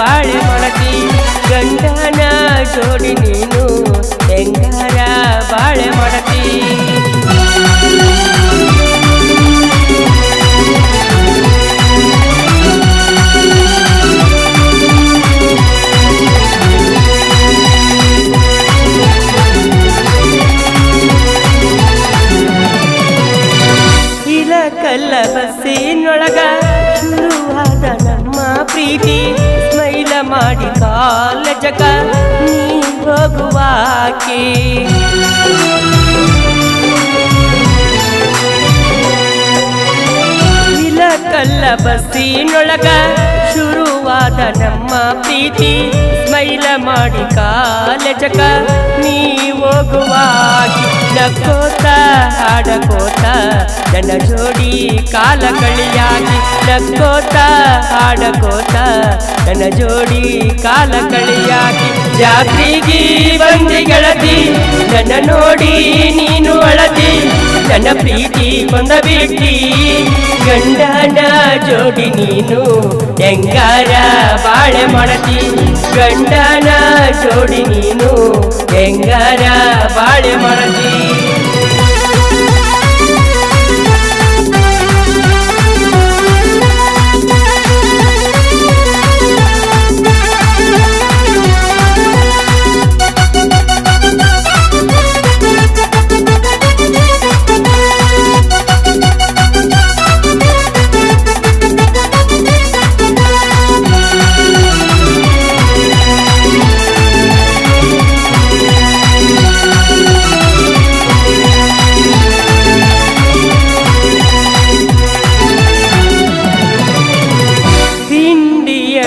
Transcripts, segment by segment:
ಬಾಳೆ ಮಾಡತಿ ಗಂಡನ ಜೋಡಿ ನೀನು ಹೆಂಗಾರ ಬಾಳೆ ಮಾಡತಿ ಕಲ್ಲ ಬಸ್ಸಿನೊಳಗ ಶುರುವಾದ ನಮ್ಮ ಪ್ರೀತಿ ಸ್ಮೈಲ ಮಾಡಿ ಕಾಲೇಜಕ ನೀ ಹೋಗುವಾಕಿ ಕಲ್ಲ ಬಸ್ಸಿನೊಳಗ ಶುರುವಾದ ನಮ್ಮ ಪ್ರೀತಿ ಸ್ಮೈಲ ಮಾಡಿ ಕಾಲೇಜಕ ನೀ ಹೋಗುವಾಗಿ ನಕ್ಕೋತ ಹಾಡಕೋತ ನನ್ನ ಜೋಡಿ ಕಾಲ ಕಳಿಯಾಗಿ ನಕ್ಕೋತ ಹಾಡಕೋತ ನನ್ನ ಜೋಡಿ ಕಾಲ ಕಳಿಯಾಗಿ ಜಾತ್ರೆಗೆ ಬಂದಿ ಗೆಳತಿ ನನ್ನ ನೋಡಿ ನೀನು ಅಳತಿ ನನ್ನ ಪ್ರೀತಿ ಕೊಂದ ಬಿಟ್ಟಿ ಗಂಡನ ಜೋಡಿ ನೀನು ಹೆಂಗಾರ ಬಾಳೆ ಮಾಡತಿ ಗಂಡನ ಜೋಡಿ ನೀನು ಹೆಂಗಾರ ಬಾಳೆ ಮಾಡತಿ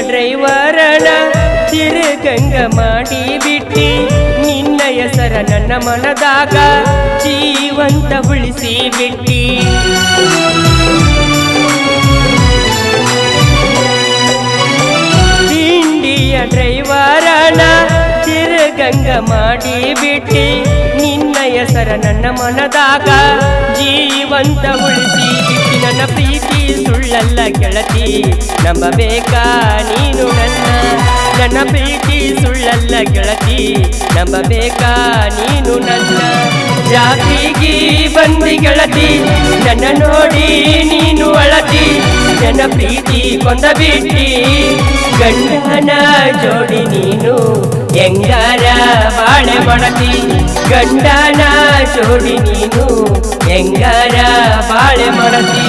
ಡ್ರೈವರನ ತಿರುಗಂಗ ಮಾಡಿ ಬಿಟ್ಟಿ ನಿನ್ನ ಹೆಸರ ನನ್ನ ಮನದಾಗ ಜೀವಂತ ಉಳಿಸಿ ಬಿಟ್ಟಿ ತಿಂಡಿಯ ಡ್ರೈವರನ ತಿರುಗಂಗ ಮಾಡಿ ಬಿಟ್ಟಿ ನಿನ್ನ ಹೆಸರ ನನ್ನ ಮನದಾಗ ಜೀವಂತ ಉಳಿಸಿ ಬಿಟ್ಟಿ ನನ್ನ ಪ್ರೀತಿ ಸುಳ್ಳಲ್ಲ ಗೆಳತಿ ನಂಬಬೇಕಾ ನೀನು ನನ್ನ ಪ್ರೀತಿ ಸುಳ್ಳಲ್ಲ ಗೆಳತಿ ನಂಬಬೇಕಾ ನೀನು ನನ್ನ ಜಾತಿಗೆ ಬಂದಿ ಗೆಳತಿ ನನ್ನ ನೋಡಿ ನೀನು ಅಳತಿ ನನ್ನ ಪ್ರೀತಿ ಕೊಂದ ಬಿಟ್ಟಿ ಗಂಡನ ಜೋಡಿ ನೀನು ಹೆಂಗಾರ ಬಾಳೆ ಮಾಡತಿ ಗಂಡನ ಜೋಡಿ ನೀನು ಹೆಂಗಾರ ಬಾಳೆ ಮಾಡತಿ